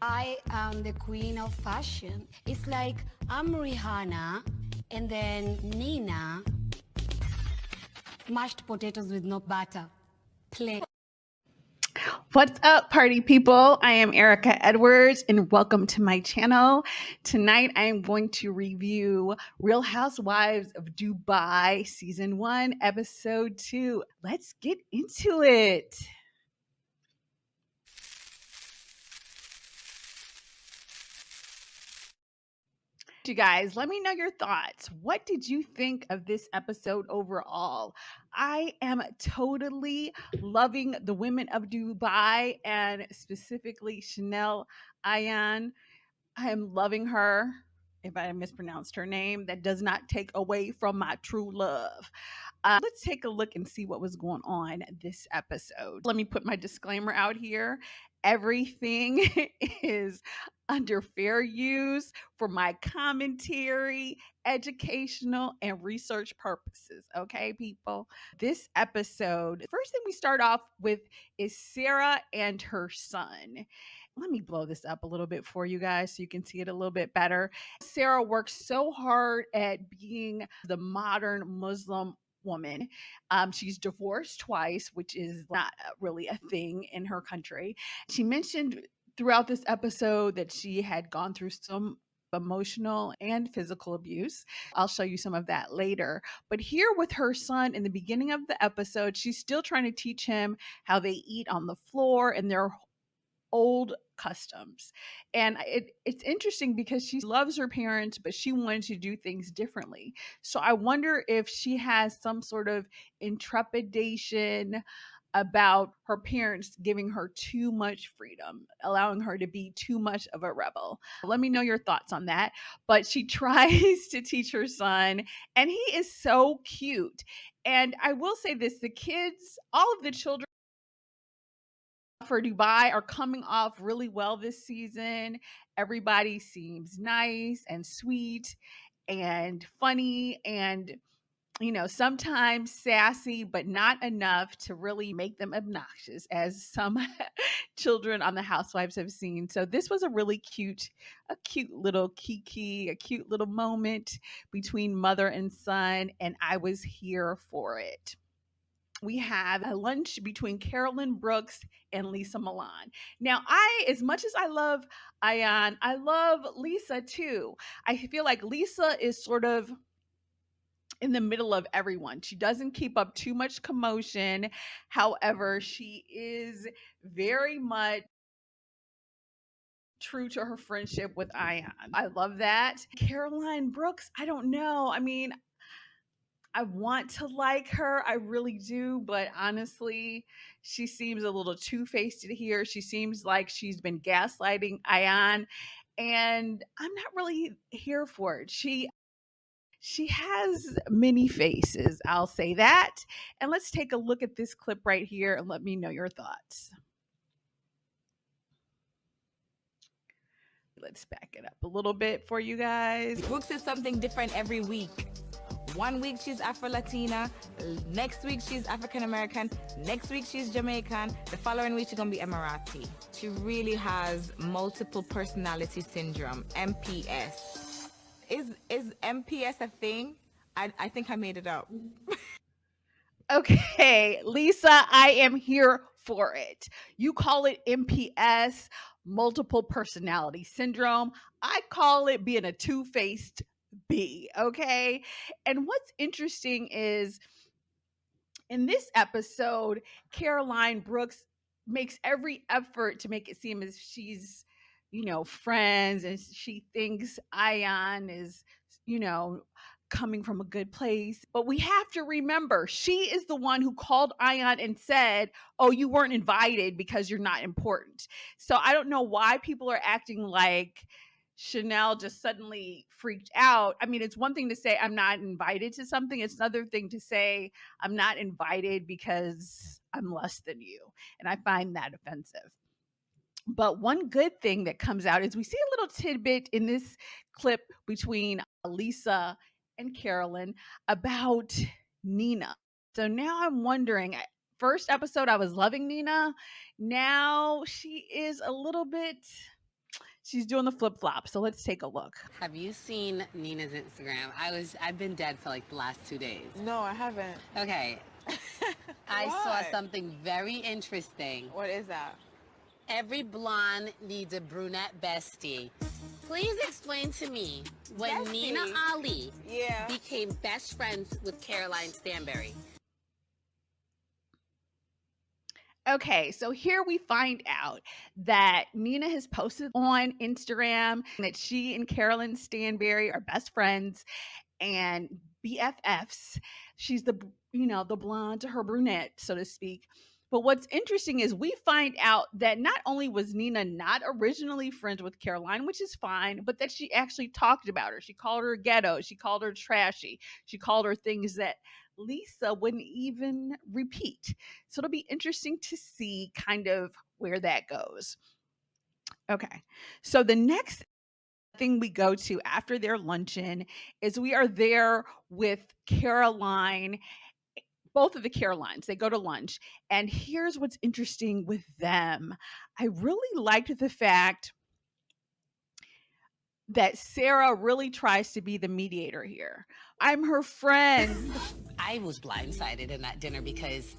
I am the queen of fashion. It's like I'm Rihanna and then Nina, mashed potatoes with no butter. Plain. What's up, party people? I am Erika Edwards, and welcome to my channel. Tonight, I am going to review Real Housewives of Dubai, Season 1, Episode 2. Let's get into it. You guys, let me know your thoughts. What did you think of this episode overall? I am totally loving the women of Dubai and specifically Chanel Ayan. I am loving her. If I mispronounced her name, that does not take away from my true love. Let's take a look and see what was going on this episode. Let me put my disclaimer out here. Everything is under fair use for my commentary, educational, and research purposes. Okay, people? This episode, first thing we start off with is Sarah and her son. Let me blow this up a little bit for you guys so you can see it a little bit better. Sarah works so hard at being the modern Muslim woman. She's divorced twice, which is not really a thing in her country. She mentioned throughout this episode that she had gone through some emotional and physical abuse. I'll show you some of that later. But here with her son in the beginning of the episode, she's still trying to teach him how they eat on the floor and their old customs. And it's interesting because she loves her parents, but she wanted to do things differently. So I wonder if she has some sort of intrepidation about her parents giving her too much freedom, allowing her to be too much of a rebel. Let me know your thoughts on that. But she tries to teach her son, and he is so cute. And I will say this, the kids, all of the children for Dubai are coming off really well this season. Everybody seems nice and sweet and funny and sometimes sassy, but not enough to really make them obnoxious, as some children on the Housewives have seen. So this was a cute little kiki, a cute little moment between mother and son, and I was here for it. We have a lunch between Carolyn Brooks and Lisa Milan. Now, as much as I love Ayan, I love Lisa too. I feel like Lisa is sort of in the middle of everyone. She doesn't keep up too much commotion. However, she is very much true to her friendship with Ayan. I love that. Caroline Brooks, I don't know. I mean, I want to like her. I really do. But honestly, she seems a little two faced here. She seems like she's been gaslighting Ayan. And I'm not really here for it. She has many faces, I'll say that. And let's take a look at this clip right here and let me know your thoughts. Let's back it up a little bit for you guys. Brooks is something different every week. One week she's Afro-Latina, next week she's African-American, next week she's Jamaican, the following week she's gonna be Emirati. She really has multiple personality syndrome, MPS. Is MPS a thing? I think I made it up. Okay, Lisa, I am here for it. You call it MPS, multiple personality syndrome. I call it being a two faced B, okay? And what's interesting is in this episode, Caroline Brooks makes every effort to make it seem as she's, friends, and she thinks Ayan is, coming from a good place. But we have to remember, she is the one who called Ayan and said, "Oh, you weren't invited because you're not important." So I don't know why people are acting like Chanel just suddenly freaked out. I mean, it's one thing to say I'm not invited to something. It's another thing to say I'm not invited because I'm less than you. And I find that offensive. But one good thing that comes out is we see a little tidbit in this clip between Lisa and Carolyn about Nina. So now I'm wondering, first episode, I was loving Nina. Now she is a little bit She's doing the flip-flop. So let's take a look. Have you seen Nina's Instagram? I've been dead for like the last 2 days. No, I haven't. Okay. I saw something very interesting. What is that? Every blonde needs a brunette bestie. Please explain to me when Bestie? Nina Ali Yeah. became best friends with Caroline Stanbury. Okay, so here we find out that Nina has posted on Instagram that she and Carolyn Stanbury are best friends and BFFs. She's the the blonde to her brunette, so to speak. But what's interesting is we find out that not only was Nina not originally friends with Caroline, which is fine, but that she actually talked about her. She called her ghetto. She called her trashy. She called her things that Lisa wouldn't even repeat. So it'll be interesting to see kind of where that goes. Okay. So the next thing we go to after their luncheon is we are there with Caroline, both of the Carolines. They go to lunch. And here's what's interesting with them. I really liked the fact that Sarah really tries to be the mediator here. I'm her friend. I was blindsided in that dinner because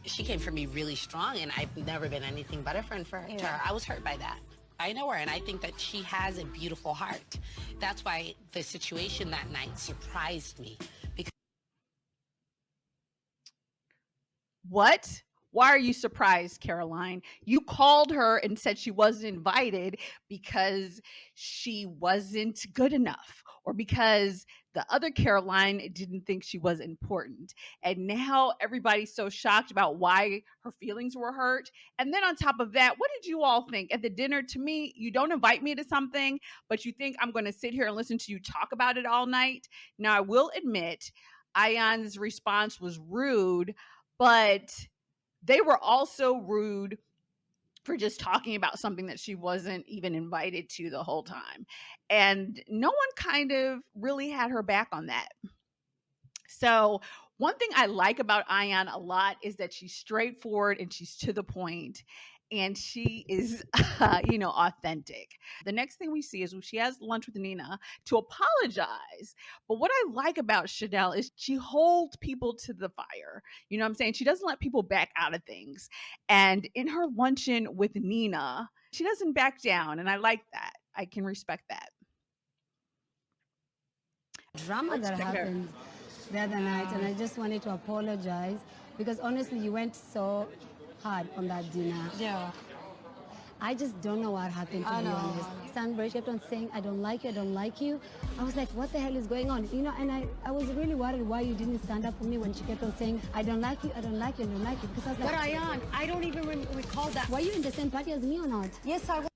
she came for me really strong, and I've never been anything but a friend for her. Yeah. I was hurt by that. I know her, and I think that she has a beautiful heart. That's why the situation that night surprised me. Because What? Why are you surprised, Caroline? You called her and said she wasn't invited because she wasn't good enough or because the other Caroline didn't think she was important. And now everybody's so shocked about why her feelings were hurt. And then on top of that, what did you all think at the dinner? To me, you don't invite me to something, but you think I'm going to sit here and listen to you talk about it all night. Now, I will admit, Ayan's response was rude, but they were also rude for just talking about something that she wasn't even invited to the whole time. And no one kind of really had her back on that. So, one thing I like about Ayan a lot is that she's straightforward and she's to the point and she is, authentic. The next thing we see is when she has lunch with Nina to apologize. But what I like about Chanel is she holds people to the fire. You know what I'm saying? She doesn't let people back out of things. And in her luncheon with Nina, she doesn't back down. And I like that. I can respect that. Drama that Check her. happened the other night, and I just wanted to apologize because honestly, you went so hard on that dinner. Yeah. I just don't know what happened, to I be know. honest. Stanbury kept on saying, I don't like you, I don't like you. I was like, what the hell is going on? And I was really worried why you didn't stand up for me when she kept on saying, I don't like you, I don't like you, I don't like you. Because I was But like, Ayan, I don't even recall that. were you in the same party as me or not? Yes, I was.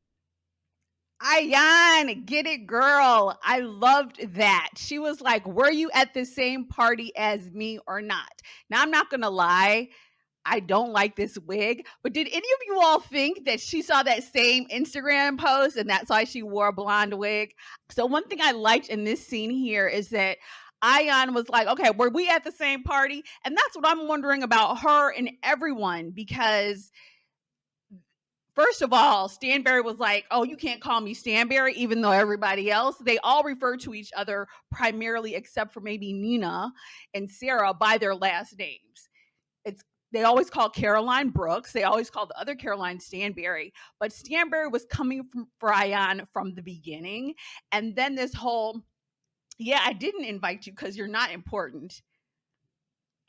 Ayan, get it, girl. I loved that. She was like, were you at the same party as me or not? Now, I'm not going to lie. I don't like this wig, but did any of you all think that she saw that same Instagram post and that's why she wore a blonde wig? So one thing I liked in this scene here is that Ayan was like, okay, were we at the same party? And that's what I'm wondering about her and everyone, because first of all, Stanbury was like, oh, you can't call me Stanbury, even though everybody else, they all refer to each other primarily, except for maybe Nina and Sarah, by their last names. They always call Caroline Brooks. They always call the other Caroline Stanbury. But Stanbury was coming for Ayan from the beginning. And then this whole, yeah, I didn't invite you because you're not important.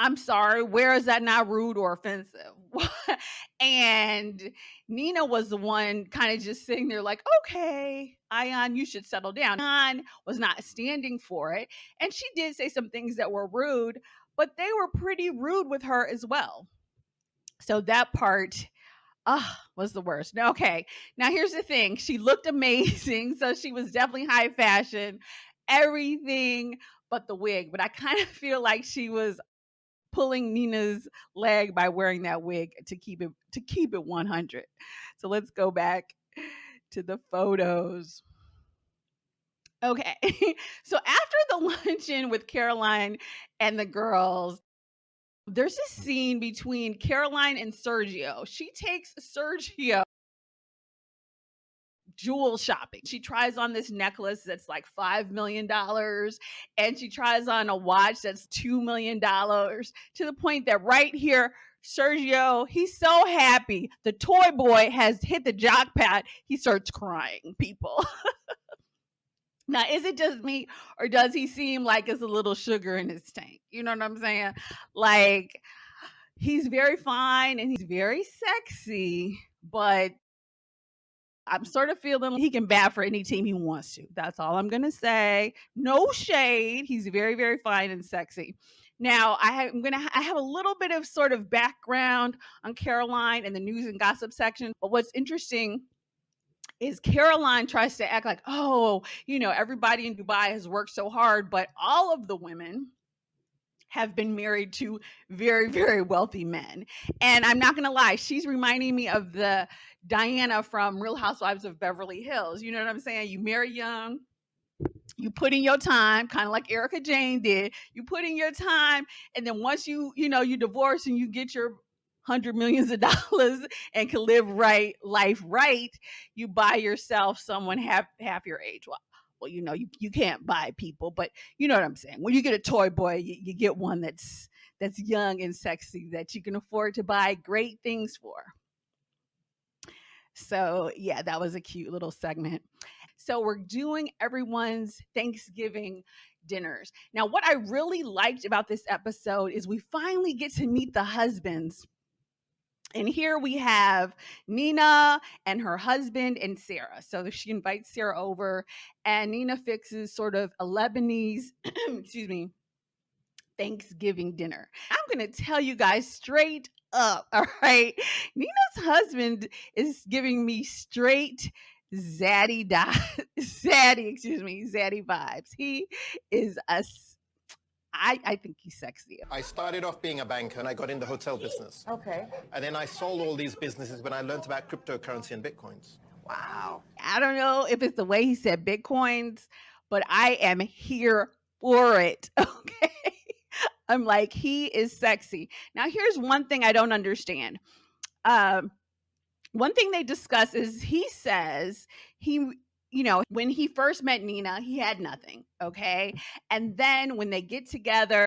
I'm sorry, where is that not rude or offensive? And Nina was the one kind of just sitting there like, okay, Ayan, you should settle down. Ayan was not standing for it. And she did say some things that were rude, but they were pretty rude with her as well. So that part was the worst. Okay, now here's the thing. She looked amazing. So she was definitely high fashion, everything but the wig. But I kind of feel like she was pulling Nina's leg by wearing that wig to keep it 100. So let's go back to the photos. Okay. So after the luncheon with Caroline and the girls, there's a scene between Caroline and Sergio. She takes Sergio jewel shopping. She tries on this necklace that's like $5 million, and she tries on a watch that's $2 million, to the point that right here, Sergio, he's so happy. The toy boy has hit the jackpot. He starts crying, people. Now, is it just me, or does he seem like it's a little sugar in his tank? You know what I'm saying? Like, he's very fine and he's very sexy, but I'm sort of feeling he can bat for any team he wants to. That's all I'm going to say. No shade. He's very, very fine and sexy. Now, I have a little bit of sort of background on Caroline in the news and gossip section. But what's interesting is Caroline tries to act like, oh, everybody in Dubai has worked so hard, but all of the women have been married to very, very wealthy men. And I'm not going to lie, she's reminding me of the Diana from Real Housewives of Beverly Hills. You know what I'm saying? You marry young, you put in your time, kind of like Erika Jane did. You put in your time, and then once you divorce and you get your hundred millions of dollars and can live life right, you buy yourself someone half your age. Well, you can't buy people, but you know what I'm saying. When you get a toy boy, you get one that's young and sexy that you can afford to buy great things for. So yeah, that was a cute little segment. So we're doing everyone's Thanksgiving dinners. Now, what I really liked about this episode is we finally get to meet the husbands. And here we have Nina and her husband and Sarah. So she invites Sarah over, and Nina fixes sort of a Lebanese, excuse me, Thanksgiving dinner. I'm going to tell you guys straight up, all right? Nina's husband is giving me straight zaddy vibes. He is I think he's sexy. I started off being a banker and I got in the hotel business. Okay. And then I sold all these businesses when I learned about cryptocurrency and Bitcoins. Wow. I don't know if it's the way he said Bitcoins, but I am here for it. Okay. I'm like, he is sexy. Now, here's one thing I don't understand. One thing they discuss is he says when he first met Nina, he had nothing. Okay. And then when they get together,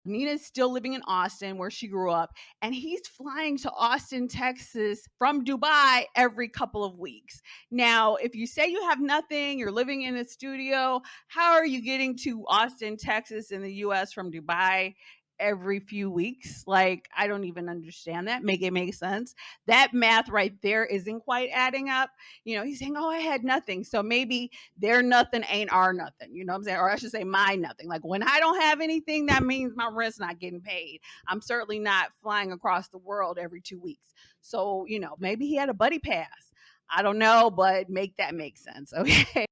Nina's still living in Austin, where she grew up, and he's flying to Austin, Texas from Dubai every couple of weeks. Now, if you say you have nothing, you're living in a studio, how are you getting to Austin, Texas in the US from Dubai every few weeks? Like, I don't even understand that. Make it make sense. That math right there isn't quite adding up. He's saying, oh, I had nothing. So maybe their nothing ain't our nothing. You know what I'm saying? Or I should say my nothing. Like, when I don't have anything, that means my rent's not getting paid. I'm certainly not flying across the world every 2 weeks. So, maybe he had a buddy pass. I don't know, but make that make sense. Okay.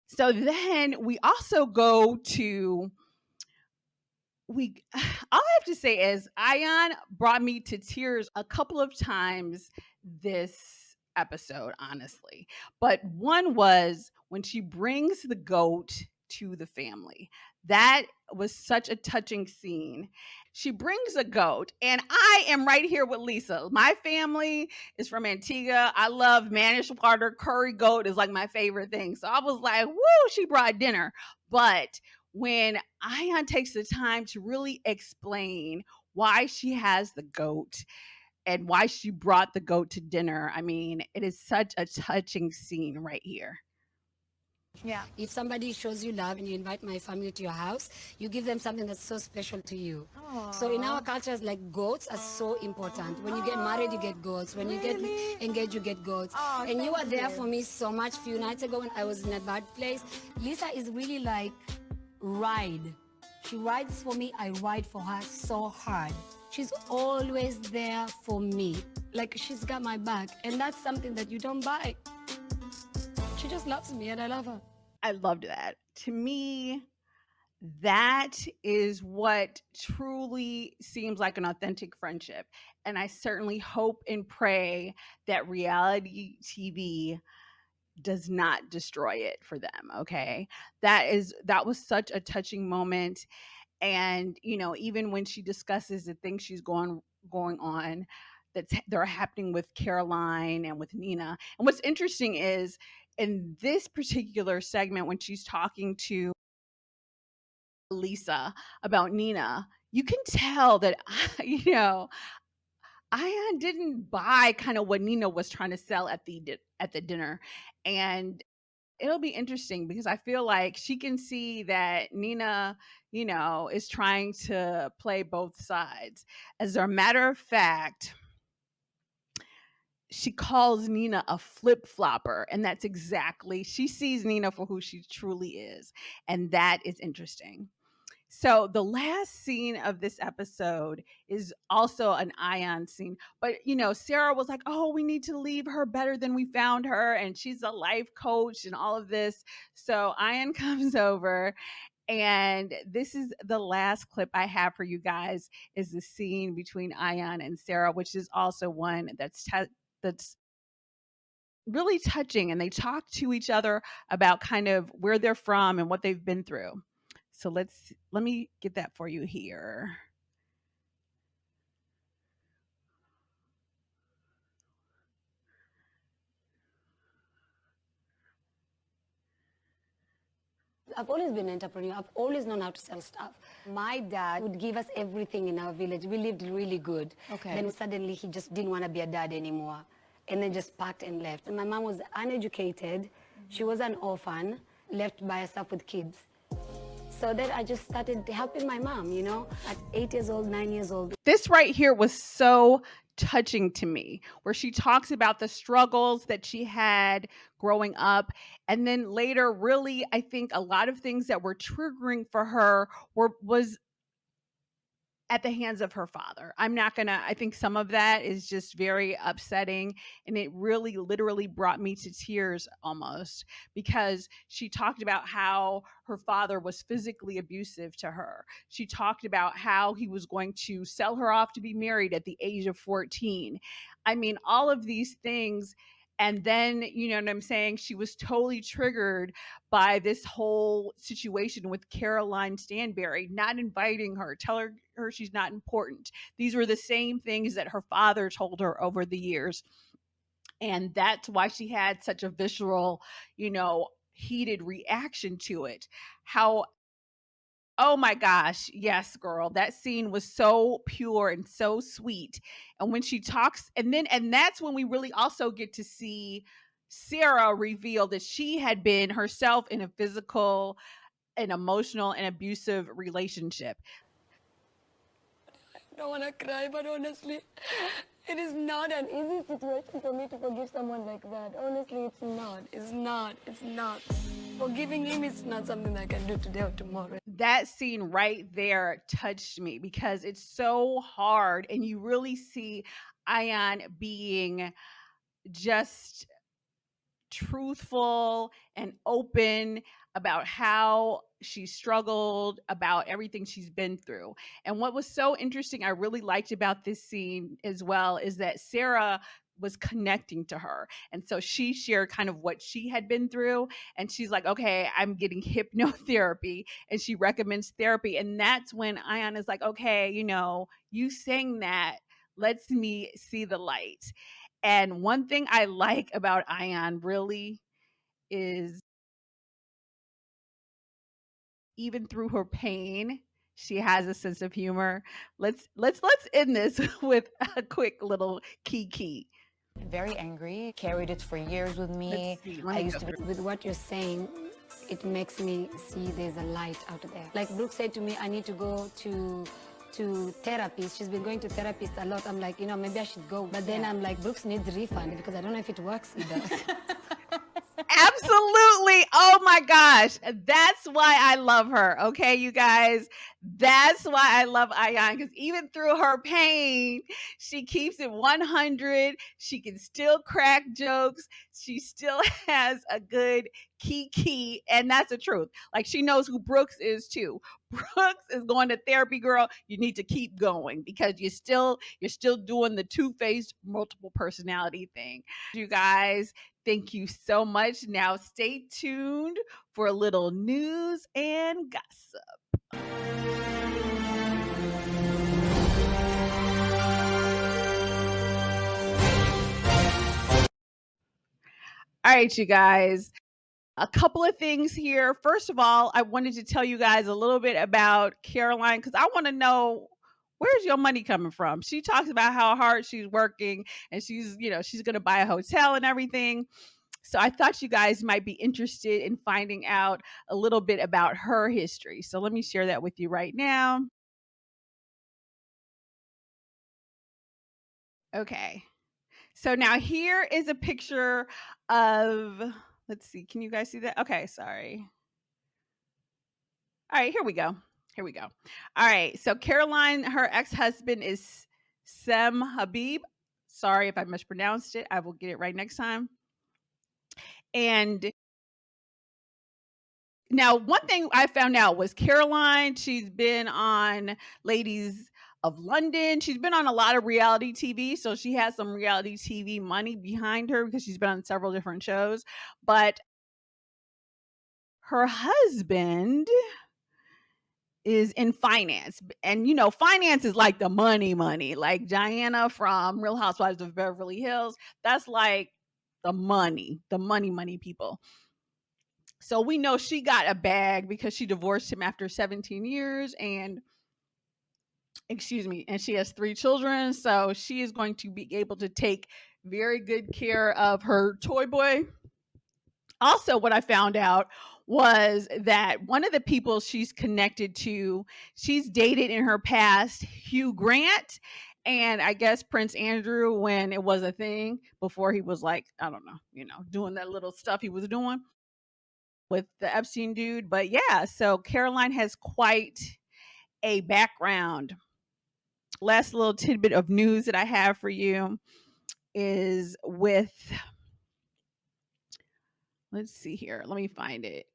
So then we also go to all I have to say is Ion brought me to tears a couple of times this episode, honestly. But one was when she brings the goat to the family. That was such a touching scene. She brings a goat, and I am right here with Lisa. My family is from Antigua. I love Manish water. Curry goat is like my favorite thing. So I was like, woo, she brought dinner. But when Ion takes the time to really explain why she has the goat and why she brought the goat to dinner, I mean, it is such a touching scene right here. Yeah. If somebody shows you love and you invite my family to your house, you give them something that's so special to you. Aww. So in our cultures, like goats are so important. When you get married, you get goats. When you get engaged, you get goats. Oh, and you were there for me so much a few nights ago when I was in a bad place. Lisa is really like ride. She rides for me. I ride for her so hard. She's always there for me. Like, she's got my back. And that's something that you don't buy. She just loves me and I love her. I loved that. To me, that is what truly seems like an authentic friendship. And I certainly hope and pray that reality TV does not destroy it for them. Okay. That was such a touching moment. And, even when she discusses the things she's going on, they're happening with Caroline and with Nina. And what's interesting is in this particular segment, when she's talking to Lisa about Nina, you can tell that, Ian didn't buy kind of what Nina was trying to sell at the dinner. And it'll be interesting because I feel like she can see that Nina, is trying to play both sides. As a matter of fact, she calls Nina a flip flopper, and that's exactly, she sees Nina for who she truly is. And that is interesting. So the last scene of this episode is also an Ion scene. But, Sarah was like, oh, we need to leave her better than we found her. And she's a life coach and all of this. So Ion comes over. And this is the last clip I have for you guys, is the scene between Ion and Sarah, which is also one that's really touching. And they talk to each other about kind of where they're from and what they've been through. So let me get that for you here. I've always been an entrepreneur. I've always known how to sell stuff. My dad would give us everything in our village. We lived really good. Okay. Then suddenly he just didn't want to be a dad anymore. And then just packed and left. And my mom was uneducated. She was an orphan, left by herself with kids. So then I just started helping my mom, at 8 years old, 9 years old. This right here was so touching to me, where she talks about the struggles that she had growing up. And then later, really, I think a lot of things that were triggering for her was at the hands of her father. I think some of that is just very upsetting. And it really literally brought me to tears almost, because she talked about how her father was physically abusive to her. She talked about how he was going to sell her off to be married at the age of 14. I mean, all of these things. And then, you know what I'm saying? She was totally triggered by this whole situation with Caroline Stanberry, not inviting her, telling her she's not important. These were the same things that her father told her over the years. And that's why she had such a visceral, heated reaction to it. Oh my gosh. Yes, girl. That scene was so pure and so sweet. And when she talks, and that's when we really also get to see Sarah reveal that she had been herself in a physical and emotional and abusive relationship. I don't want to cry, but honestly, it is not an easy situation for me to forgive someone like that. Honestly, it's not. It's not. It's not. Forgiving him is not something I can do today or tomorrow. That scene right there touched me because it's so hard, and you really see Ion being just truthful and open about how she struggled, about everything she's been through. And what was so interesting, I really liked about this scene as well, is that Sarah was connecting to her. And so she shared kind of what she had been through. And she's like, okay, I'm getting hypnotherapy. And she recommends therapy. And that's when Ion is like, okay, you saying that lets me see the light. And one thing I like about Ion really is, even through her pain, she has a sense of humor. Let's end this with a quick little kiki. Very angry, carried it for years with me. I used to With what you're saying, it makes me see there's a light out there. Like Brooke said to me, I need to go to therapist. She's been going to therapist a lot. I'm like, maybe I should go. But then I'm like, Brooks needs a refund because I don't know if it works either. Absolutely. Oh my gosh. That's why I love her. Okay, you guys. That's why I love Ayan, because even through her pain, she keeps it 100. She can still crack jokes. She still has a good kiki. And that's the truth. Like, she knows who Brooks is too. Brooks is going to therapy, girl. You need to keep going because you're still doing the two-faced multiple personality thing. You guys, thank you so much. Now stay tuned for a little news and gossip. All right, you guys. A couple of things here. First of all, I wanted to tell you guys a little bit about Caroline because I want to know, where's your money coming from? She talks about how hard she's working and she's going to buy a hotel and everything. So I thought you guys might be interested in finding out a little bit about her history. So let me share that with you right now. Okay. So now here is a picture of, let's see, can you guys see that? Okay, sorry. All right, here we go. Here we go. All right, so Caroline, her ex-husband is Sem Habib. Sorry if I mispronounced it. I will get it right next time. And now, one thing I found out was Caroline, she's been on Ladies of London. She's been on a lot of reality TV. So she has some reality TV money behind her because she's been on several different shows. But her husband is in finance. And finance is like the money. Like Diana from Real Housewives of Beverly Hills. That's like the money people. So we know she got a bag because she divorced him after 17 years and she has 3 children. So she is going to be able to take very good care of her toy boy. Also, what I found out was that one of the people she's connected to, she's dated in her past Hugh Grant and I guess Prince Andrew when it was a thing before he was like, I don't know, doing that little stuff he was doing with the Epstein dude. But yeah, so Caroline has quite a background. Last little tidbit of news that I have for you is with, let's see here, let me find it,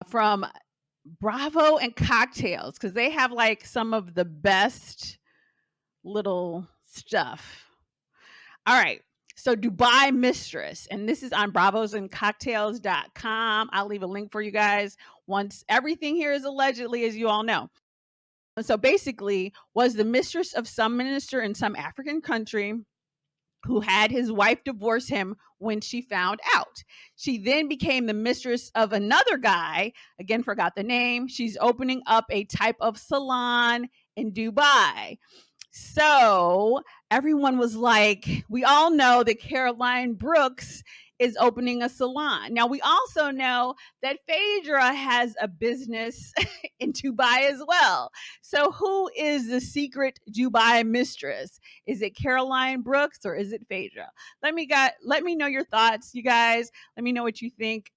from Bravo and Cocktails, because they have like some of the best little stuff. All right. So Dubai Mistress, and this is on bravosandcocktails.com. I'll leave a link for you guys once everything here is allegedly, as you all know. So basically was the mistress of some minister in some African country who had his wife divorce him when she found out. She then became the mistress of another guy, again, forgot the name. She's opening up a type of salon in Dubai. So everyone was like, we all know that Caroline Brooks is opening a salon. Now, we also know that Phaedra has a business in Dubai as well. So who is the secret Dubai mistress? Is it Caroline Brooks or is it Phaedra? Let me know your thoughts, you guys. Let me know what you think.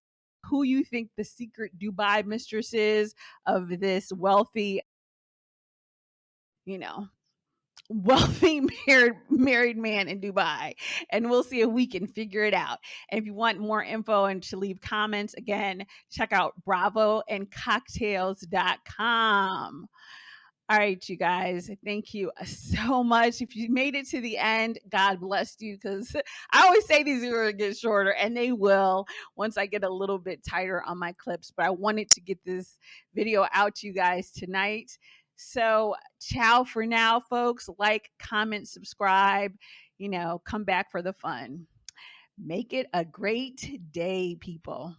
Who you think the secret Dubai mistress is of this wealthy, wealthy married man in Dubai, and we'll see if we can figure it out. And if you want more info and to leave comments, again, check out bravoandcocktails.com. All right, you guys, thank you so much. If you made it to the end, God bless you, because I always say these are going to get shorter, and they will once I get a little bit tighter on my clips. But I wanted to get this video out to you guys tonight. So ciao for now, folks. Like, comment, subscribe, come back for the fun. Make it a great day, people.